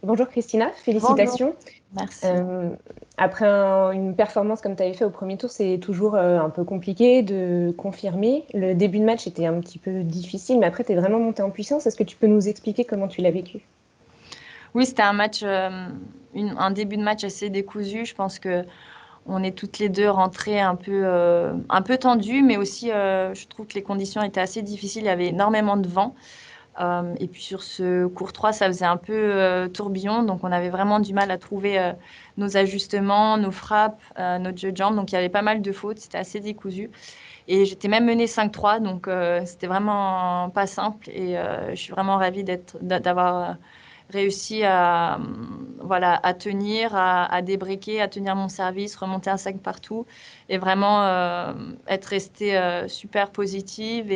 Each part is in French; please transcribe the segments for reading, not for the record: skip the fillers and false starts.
Bonjour Christina, Bonjour, félicitations. merci. Euh, Après une performance comme tu avais fait au premier tour, c'est toujours un peu compliqué de confirmer. Le début de match était un petit peu difficile, mais après tu es vraiment monté en puissance. Est-ce que tu peux nous expliquer comment tu l'as vécu? Oui, c'était un match, un début de match assez décousu. Je pense que on est toutes les deux rentrées un peu tendues, mais aussi, je trouve que les conditions étaient assez difficiles. Il y avait énormément de vent. Et puis sur ce court 3, ça faisait un peu tourbillon, donc on avait vraiment du mal à trouver nos ajustements, nos frappes, notre jeu de jambes. Donc il y avait pas mal de fautes, c'était assez décousu. Et j'étais même menée 5-3, donc c'était vraiment pas simple. Et je suis vraiment ravie d'avoir réussi à, voilà, à tenir, à débriquer, à tenir mon service, remonter un 5 partout et vraiment être restée super positive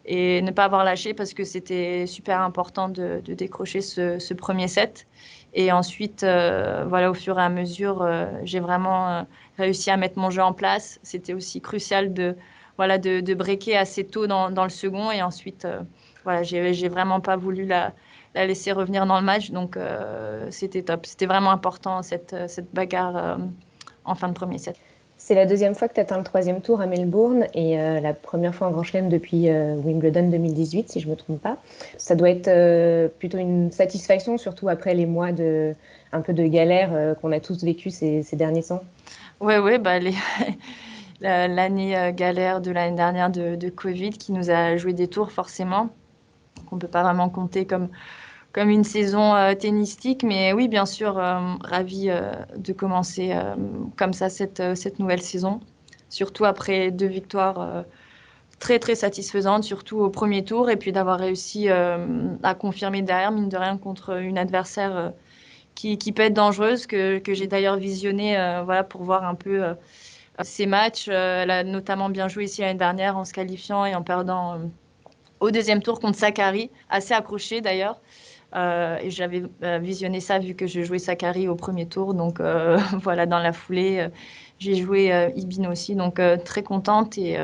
et ne pas avoir lâché parce que c'était super important de décrocher ce premier set. Et ensuite, voilà, au fur et à mesure, j'ai vraiment réussi à mettre mon jeu en place. C'était aussi crucial voilà, de breaker assez tôt dans le second. Et ensuite, voilà, j'ai vraiment pas voulu la laisser revenir dans le match. Donc, c'était top. C'était vraiment important, cette bagarre en fin de premier set. C'est la deuxième fois que tu atteins le troisième tour à Melbourne et la première fois en Grand Chelem depuis Wimbledon 2018, si je ne me trompe pas. Ça doit être plutôt une satisfaction, surtout après les mois un peu de galère qu'on a tous vécu ces derniers temps. Ouais, ouais, bah, l'année galère de l'année dernière de Covid qui nous a joué des tours forcément, qu'on ne peut pas vraiment compter comme une saison tennistique. Mais oui, bien sûr, ravie de commencer comme ça cette nouvelle saison. Surtout après deux victoires très, très satisfaisantes, surtout au premier tour, et puis d'avoir réussi à confirmer derrière, mine de rien, contre une adversaire qui peut être dangereuse, que j'ai d'ailleurs visionné voilà, pour voir un peu ces matchs. Elle a notamment bien joué ici l'année dernière en se qualifiant et en perdant au deuxième tour contre Sakari, assez accroché d'ailleurs. Et j'avais visionné ça vu que je jouais Sakari au premier tour. Donc voilà, dans la foulée, j'ai joué Ibin aussi. Donc très contente et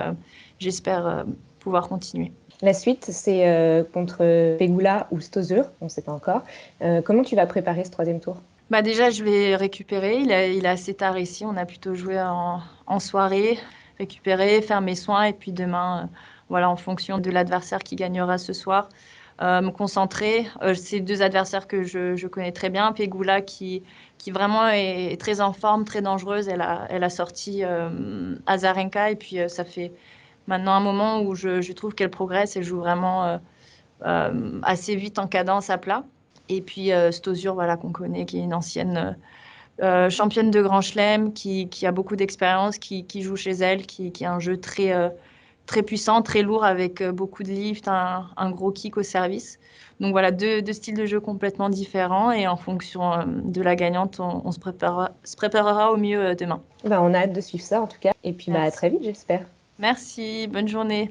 j'espère pouvoir continuer. La suite, c'est contre Pegula ou Stosur, on ne sait pas encore. Comment tu vas préparer ce troisième tour? Bah déjà, je vais récupérer. Il est assez tard ici. On a plutôt joué en soirée, récupérer, faire mes soins. Et puis demain, voilà, en fonction de l'adversaire qui gagnera ce soir, me concentrer. C'est deux adversaires que je connais très bien. Pegula qui vraiment est très en forme, très dangereuse. Elle a sorti Azarenka. Et puis ça fait maintenant un moment où je trouve qu'elle progresse. Elle joue vraiment assez vite en cadence à plat. Et puis Stosur, voilà, qu'on connaît, qui est une ancienne championne de Grand Chelem, qui a beaucoup d'expérience, qui joue chez elle, qui a un jeu très puissant, très lourd, avec beaucoup de lift, un gros kick au service. Donc voilà, deux styles de jeu complètement différents. Et en fonction de la gagnante, on se préparera au mieux demain. Ben, on a hâte de suivre ça en tout cas. Et puis bah, à Merci. très vite, j'espère. Merci, bonne journée.